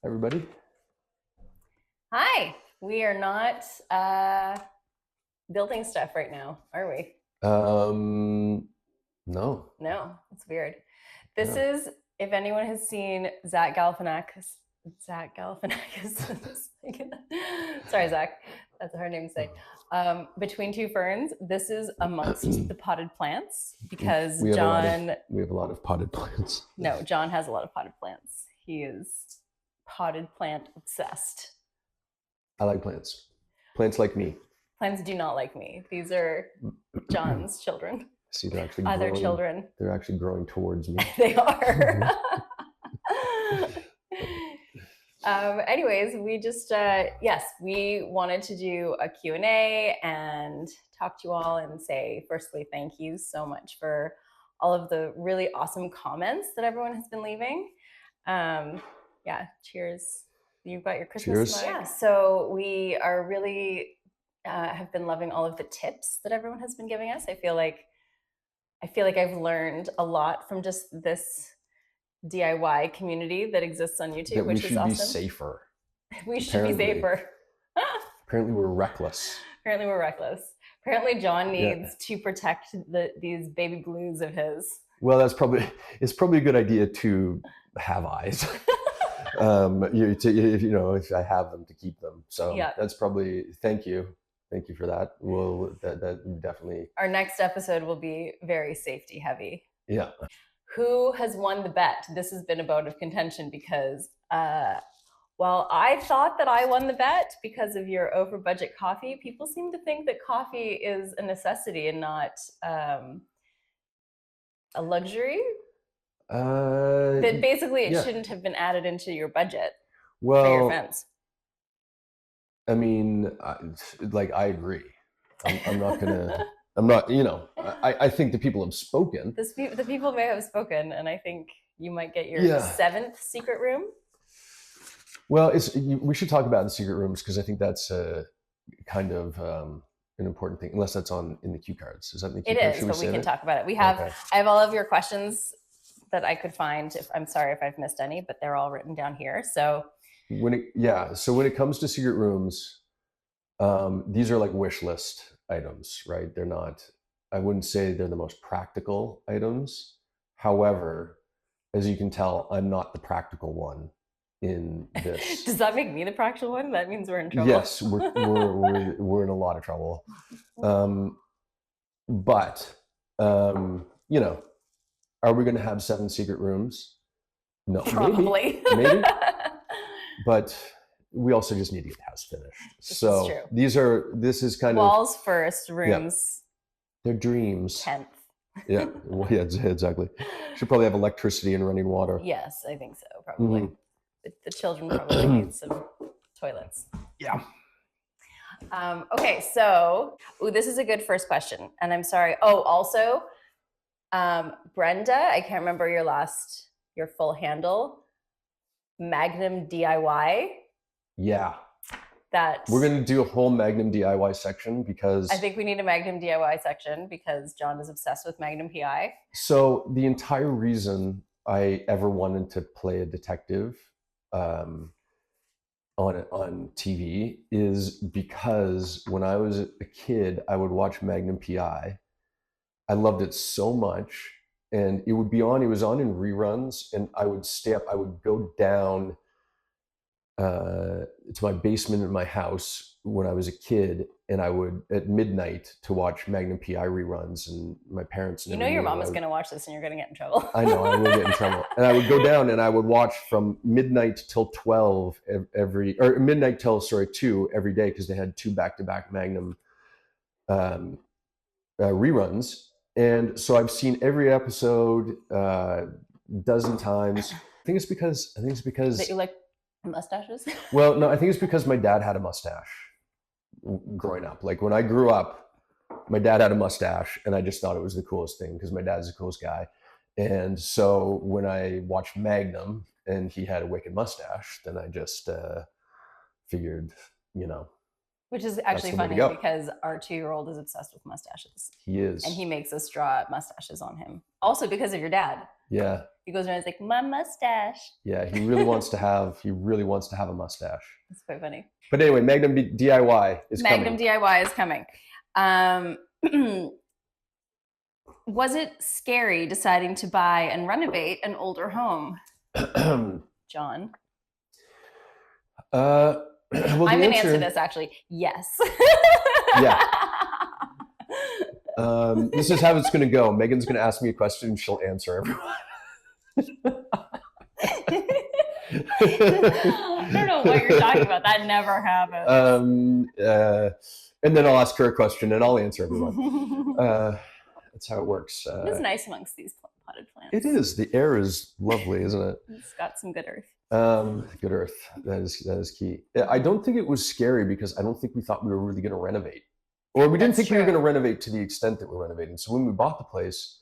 Everybody? Hi, we are not building stuff right now, are we? No. No, it's weird. This Yeah. is, if anyone has seen Zach Galifianakis. Sorry, Zach, that's a hard name to say. Between Two Ferns, this is amongst the potted plants because We have a lot of John, we have a lot of potted plants. no, John has a lot of potted plants. He is potted plant obsessed. I like plants. Plants like me. Plants do not like me. These are John's children. See, they're actually Other growing. children. They're actually growing towards me. They are. Anyways, we just, yes, we wanted to do a Q&A and talk to you all and say, firstly, thank you so much for all of the really awesome comments that everyone has been leaving. Yeah, cheers. You've got your Christmas Cheers. Yeah, so we are really have been loving all of the tips that everyone has been giving us. I feel like I've learned a lot from just this DIY community that exists on YouTube, That we which is should be awesome. safer. We should be safer. Apparently, we're reckless. Apparently, we're reckless. Apparently, John needs to protect these baby blues of his. Well, it's probably a good idea to have eyes. If I have them, to keep them. So Yeah. that's probably, thank you for that. Well, that definitely. Our next episode will be very safety heavy. Yeah. Who has won the bet? This has been a bone of contention because while I thought that I won the bet because of your over budget coffee, people seem to think that coffee is a necessity and not a luxury. That basically it shouldn't have been added into your budget for your fence. I mean, I agree. I'm not gonna. I'm not. I think the people have spoken. The people may have spoken, and I think you might get your 7th secret room. Well, we should talk about the secret rooms because I think that's kind of an important thing. Unless that's in the cue cards. Is that in the cue cards? It is, but we can talk about it. I have all of your questions that I could find. I'm sorry if I've missed any, but they're all written down here. So when it comes to secret rooms, these are like wish list items, right? They're not. I wouldn't say they're the most practical items. However, as you can tell, I'm not the practical one in this. Does that make me the practical one? That means we're in trouble. Yes, we're in a lot of trouble. But are we going to have 7 secret rooms? No, probably. Maybe. But we also just need to get the house finished. This is kind walls first, rooms. They're dreams. 10th. Yeah. Well, yeah, exactly. Should probably have electricity and running water. Yes, I think so. Probably. Mm-hmm. The children probably need some toilets. Yeah. Okay, so this is a good first question, and I'm sorry. Oh, also, Brenda, I can't remember your full handle. Magnum DIY. Yeah. We're going to do a whole Magnum DIY section because I think we need a Magnum DIY section because John is obsessed with Magnum PI. So the entire reason I ever wanted to play a detective on TV is because when I was a kid, I would watch Magnum PI. I loved it so much, and it was on in reruns, and I would stay up. I would go down to my basement in my house when I was a kid, and I would at midnight to watch Magnum PI reruns, and my parents. You know your mom is going to watch this, and you're going to get in trouble. I know I will get in trouble, and I would go down and I would watch from midnight till 12 midnight till 2 every day because they had 2 back-to-back Magnum reruns, and so I've seen every episode a dozen times. I think it's because that you like mustaches? Well, no, I think it's because my dad had a mustache growing up. Like when I grew up, my dad had a mustache, and I just thought it was the coolest thing because my dad's the coolest guy. And so when I watched Magnum and he had a wicked mustache, then I just figured, Which is That's actually the way to funny go. because our 2-year-old is obsessed with mustaches. He is. And he makes us draw mustaches on him. Also because of your dad. Yeah. He goes around and he's like, my mustache. Yeah, he really wants to have a mustache. It's quite funny. But anyway, Magnum DIY is Magnum coming. DIY is coming. Was it scary deciding to buy and renovate an older home? John? Well, I'm going to answer this actually. Yes. Yeah. This is how it's going to go. Megan's going to ask me a question and she'll answer everyone. I don't know what you're talking about. That never happens. And then I'll ask her a question and I'll answer everyone. That's how it works. It's nice amongst these potted plants. It is. The air is lovely, isn't it? It's got some good earth. Good earth. That is key. I don't think it was scary because I don't think we thought we were really going to renovate. Or we didn't think we were going to renovate to the extent that we're renovating. So when we bought the place,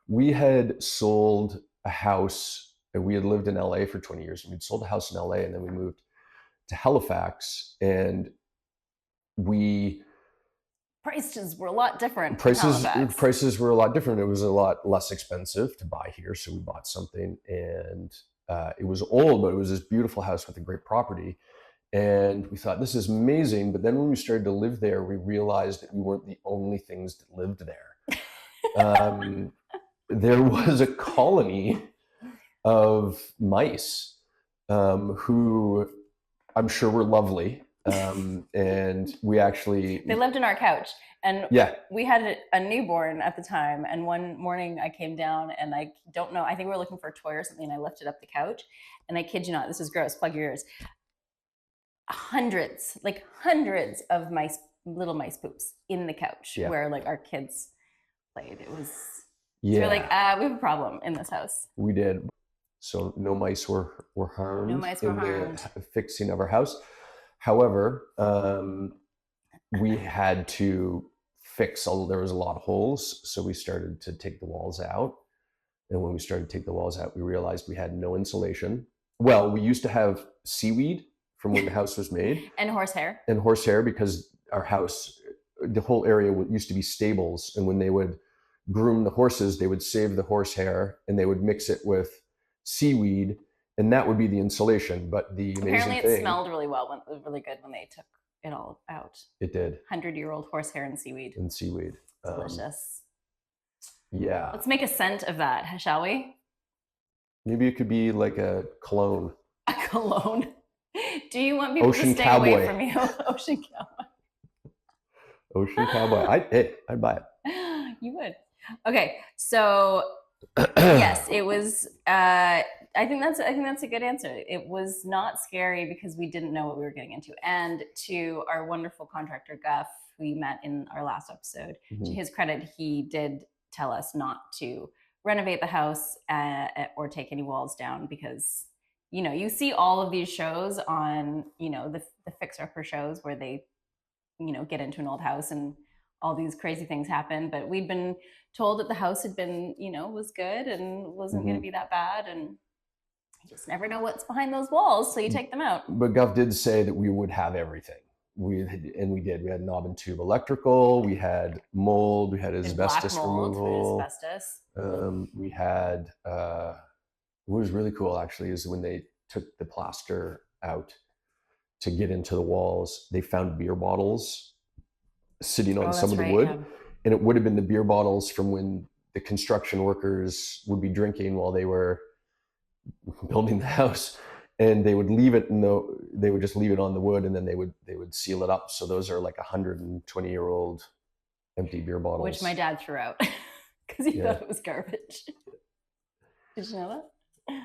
we had sold a house, and we had lived in LA for 20 years, and we'd sold a house in LA, and then we moved to Halifax, and prices were a lot different. Prices were a lot different. It was a lot less expensive to buy here, so we bought something, and it was old, but it was this beautiful house with a great property. And we thought, this is amazing. But then when we started to live there, we realized that we weren't the only things that lived there. There was a colony of mice who I'm sure were lovely. And we actually... They lived in our couch. And yeah, we had a newborn at the time. And one morning I came down and I don't know, I think we were looking for a toy or something. And I lifted up the couch and I kid you not, this is gross, plug your ears. Hundreds of little mice poops in the couch where like our kids played. It was, so we're like, we have a problem in this house. We did. So no mice were harmed. No mice were harmed. The fixing of our house. However, we had to fix there was a lot of holes. So we started to take the walls out. And when we started to take the walls out, we realized we had no insulation. Well, we used to have seaweed from when the house was made. And horsehair. And horsehair, because our house, the whole area used to be stables. And when they would groom the horses, they would save the horsehair and they would mix it with seaweed. And that would be the insulation. But the amazing apparently it thing, smelled really really good when they took it all out. It did. 100-year-old horsehair and seaweed. Delicious. Yeah. Let's make a scent of that, shall we? Maybe it could be like a cologne. A cologne. Do you want people to stay away from you? Ocean Cowboy. Ocean Cowboy. I'd buy it. You would. Okay, so yes, it was. I think that's a good answer. It was not scary because we didn't know what we were getting into. And to our wonderful contractor Guff, who we met in our last episode, to his credit, he did tell us not to renovate the house or take any walls down because, you know, you see all of these shows on, you know, the fixer-upper shows where they, you know, get into an old house and all these crazy things happen. But we'd been told that the house had been, you know, was good and wasn't going to be that bad. And you just never know what's behind those walls, so you take them out. But Guff did say that we would have everything. We did. We had knob and tube electrical. We had mold. We had asbestos removal. We had what was really cool actually is when they took the plaster out to get into the walls, they found beer bottles sitting on some of the wood, and it would have been the beer bottles from when the construction workers would be drinking while they were building the house. And they would leave it they would just leave it on the wood, and then they would seal it up. So those are like 120-year-old empty beer bottles, which my dad threw out because he thought it was garbage. Did you know that?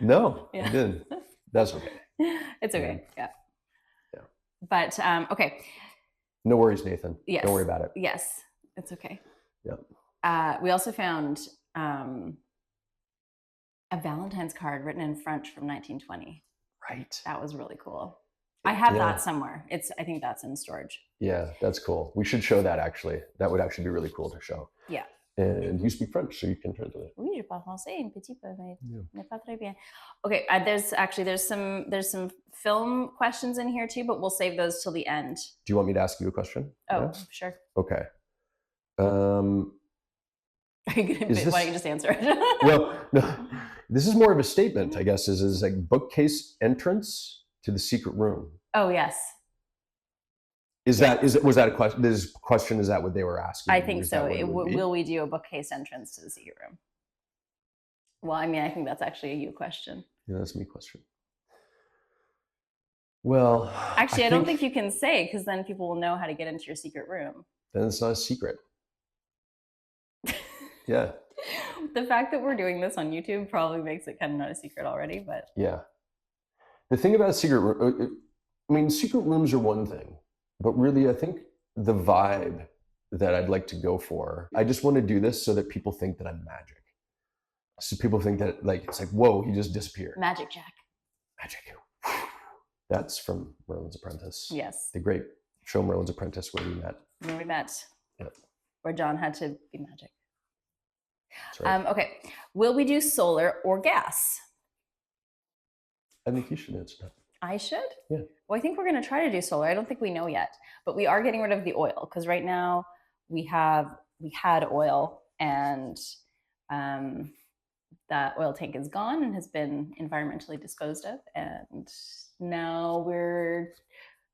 No, I didn't. That's okay. It's okay. Yeah. But okay. No worries, Nathan. Yes. Don't worry about it. Yes, it's okay. Yeah. We also found a Valentine's card written in French from 1920. Right. That was really cool. I have that somewhere. I think that's in storage. Yeah, that's cool. We should show that actually. That would actually be really cool to show. Yeah. And you speak French, so you can translate it. Oui, je parle français un petit peu, mais Yeah. pas très bien. Okay, there's some film questions in here too, but we'll save those till the end. Do you want me to ask you a question? Oh, Yeah? sure. Okay. Are you gonna? Is this- Why don't you just answer it? Well, no, this is more of a statement, I guess. Is like bookcase entrance to the secret room. Oh yes, Was that a question? This question, is that what they were asking? I think Is that so. what it would be? Will we do a bookcase entrance to the secret room? Well, I mean, I think that's actually a you question. Yeah, that's me question. Well, Actually, I don't think you can say, because then people will know how to get into your secret room. Then it's not a secret. Yeah. The fact that we're doing this on YouTube probably makes it kind of not a secret already, but Yeah. The thing about secret room, I mean, secret rooms are one thing, but really, I think the vibe that I'd like to go for, I just want to do this so that people think that I'm magic. So people think that it's like, whoa, he just disappeared. Magic Jack. Magic. That's from Merlin's Apprentice. Yes. The great show Merlin's Apprentice, where we met. Where we met. Yep. Where John had to be magic. That's right. Okay. Will we do solar or gas? I think you should answer that. I should? Yeah. Well, I think we're going to try to do solar. I don't think we know yet, but we are getting rid of the oil, because right now we had oil, and that oil tank is gone and has been environmentally disposed of, and now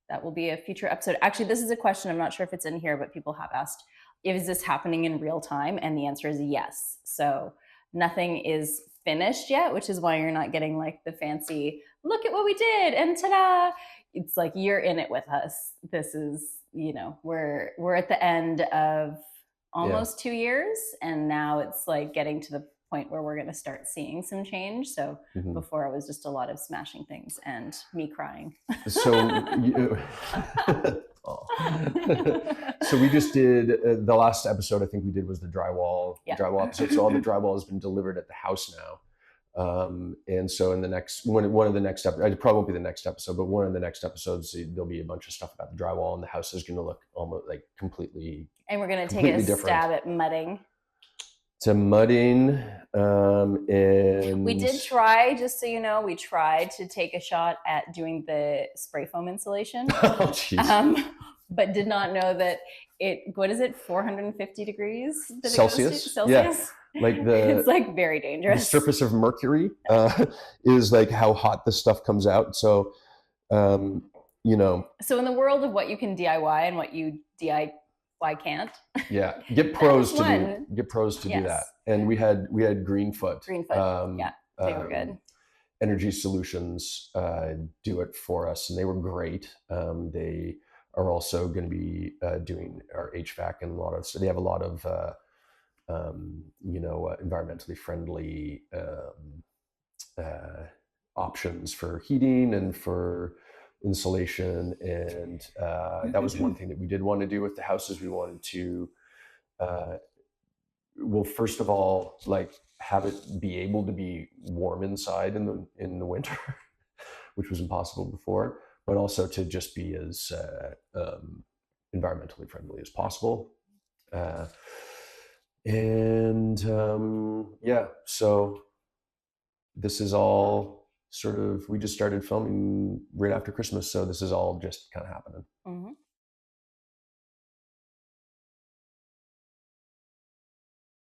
that will be a future episode. Actually, this is a question, I'm not sure if it's in here, but people have asked, is this happening in real time? And the answer is yes. So nothing is finished yet, which is why you're not getting like the fancy, look at what we did and ta-da. It's like, you're in it with us. This is, we're at the end of almost 2 years, and now it's like getting to the point where we're going to start seeing some change. So before, it was just a lot of smashing things and me crying. So so we just did the last episode I think we did was the drywall episode. So all the drywall has been delivered at the house now, and so in the next one of the next episodes, it probably won't be the next episode, but one of the next episodes, there'll be a bunch of stuff about the drywall, and the house is going to look almost like completely, and we're going to take a stab at mudding. To mudding, and we did try, just so you know, we tried to take a shot at doing the spray foam insulation. Oh, jeez. But did not know that 450 degrees Celsius? Celsius? Yeah. Like it's like very dangerous. The surface of Mercury is like how hot the stuff comes out. So, So in the world of what you can DIY and what you DIY can't. Yeah, get pros to do that. And we had Greenfoot. Yeah, they were good. Energy Solutions do it for us, and they were great. They are also going to be doing our HVAC and so they have a lot of environmentally friendly options for heating and for insulation, and that was one thing that we did want to do with the houses. We wanted to first of all, like, have it be able to be warm inside in the winter, which was impossible before, but also to just be as environmentally friendly as possible. So this is all sort of, we just started filming right after Christmas, so this is all just kind of happening.